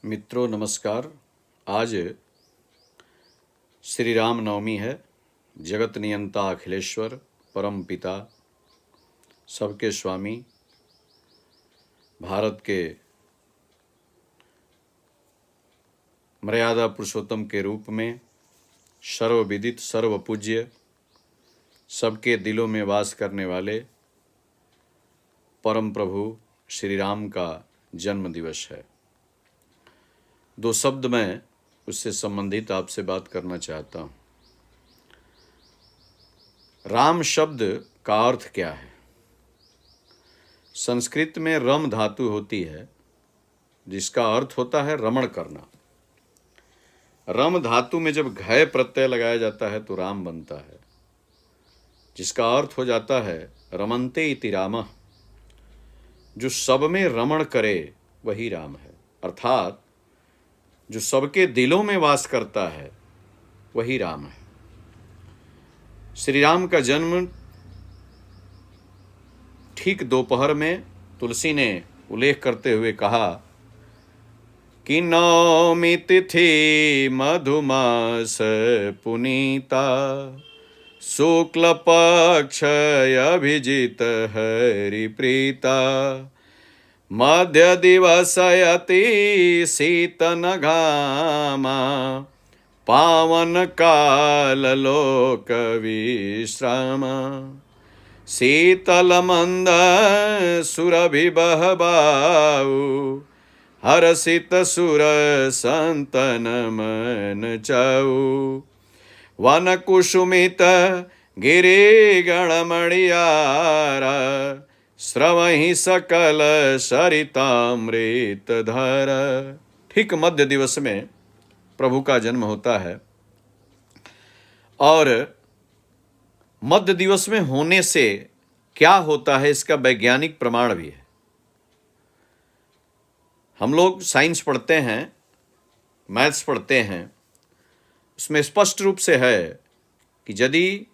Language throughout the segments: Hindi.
मित्रों नमस्कार। आज श्री राम नवमी है। जगत नियंता अखिलेश्वर परम पिता सबके स्वामी भारत के मर्यादा पुरुषोत्तम के रूप में सर्वविदित सर्वपूज्य सबके दिलों में वास करने वाले परम प्रभु श्री राम का जन्म दिवस है। दो शब्द मैं उससे संबंधित आपसे बात करना चाहता हूँ। राम शब्द का अर्थ क्या है? संस्कृत में रम धातु होती है जिसका अर्थ होता है रमण करना। रम धातु में जब घय प्रत्यय लगाया जाता है तो राम बनता है, जिसका अर्थ हो जाता है रमन्ते इति रामः। जो सब में रमण करे वही राम है, अर्थात जो सबके दिलों में वास करता है वही राम है। श्री राम का जन्म ठीक दोपहर में तुलसी ने उल्लेख करते हुए कहा कि नवमी तिथि मधुमास पुनीता शुक्ल पक्ष अभिजित हरि प्रीता मध्य दिवसयति शीतन घामा पावन काल लोक विश्राम शीतल मंद सुरभि बहबाऊ हर्षित सुर संतन मन चाऊ वन कुसुमित गिरि गणमणियारा श्रवहि सकल सरितामृत धर। ठीक मध्य दिवस में प्रभु का जन्म होता है और मध्य दिवस में होने से क्या होता है इसका वैज्ञानिक प्रमाण भी है। हम लोग साइंस पढ़ते हैं, मैथ्स पढ़ते हैं, उसमें स्पष्ट रूप से है कि यदि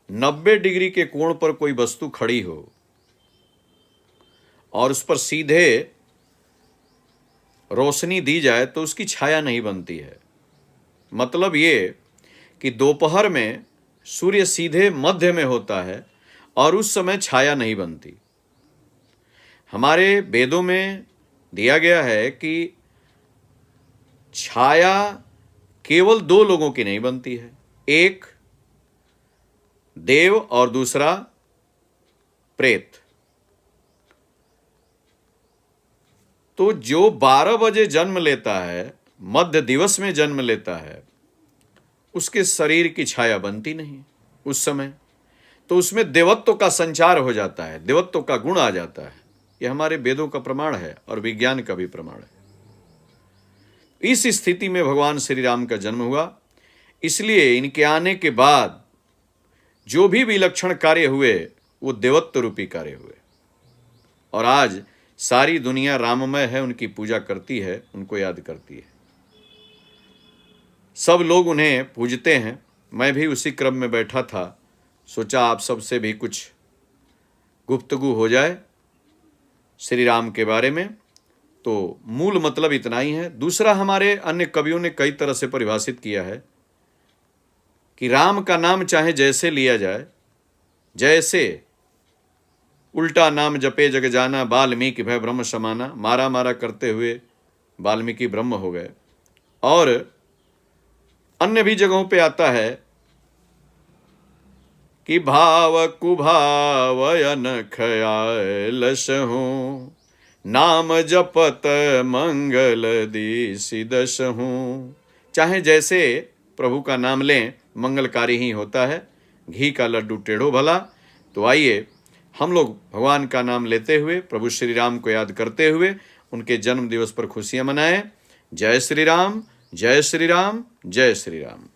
90 डिग्री के कोण पर कोई वस्तु खड़ी हो और उस पर सीधे रोशनी दी जाए तो उसकी छाया नहीं बनती है। मतलब ये कि दोपहर में सूर्य सीधे मध्य में होता है और उस समय छाया नहीं बनती। हमारे वेदों में दिया गया है कि छाया केवल दो लोगों की नहीं बनती है, एक देव और दूसरा प्रेत। तो जो 12 बजे जन्म लेता है, मध्य दिवस में जन्म लेता है, उसके शरीर की छाया बनती नहीं उस समय, तो उसमें देवत्व का संचार हो जाता है, देवत्व का गुण आ जाता है। यह हमारे वेदों का प्रमाण है और विज्ञान का भी प्रमाण है। इस स्थिति में भगवान श्री राम का जन्म हुआ, इसलिए इनके आने के बाद जो भी विलक्षण कार्य हुए वो देवत्व रूपी कार्य हुए। और आज सारी दुनिया राममय है, उनकी पूजा करती है, उनको याद करती है। सब लोग उन्हें पूजते हैं। मैं भी उसी क्रम में बैठा था, सोचा आप सबसे भी कुछ गुफ्तगू हो जाए श्री राम के बारे में। तो मूल मतलब इतना ही है। दूसरा, हमारे अन्य कवियों ने कई तरह से परिभाषित किया है कि राम का नाम चाहे जैसे लिया जाए, जैसे उल्टा नाम जपे जग जाना वाल्मीकि भय ब्रह्म समाना, मारा मारा करते हुए वाल्मीकि ब्रह्म हो गए। और अन्य भी जगहों पे आता है कि भाव कुभावयन खयाल सहूं नाम जपत मंगल दिसि दसहूं। चाहे जैसे प्रभु का नाम लें मंगलकारी ही होता है, घी का लड्डू टेढ़ो भला। तो आइए हम लोग भगवान का नाम लेते हुए, प्रभु श्री राम को याद करते हुए उनके जन्म दिवस पर खुशियां मनाएं। जय श्री राम, जय श्री राम, जय श्री राम।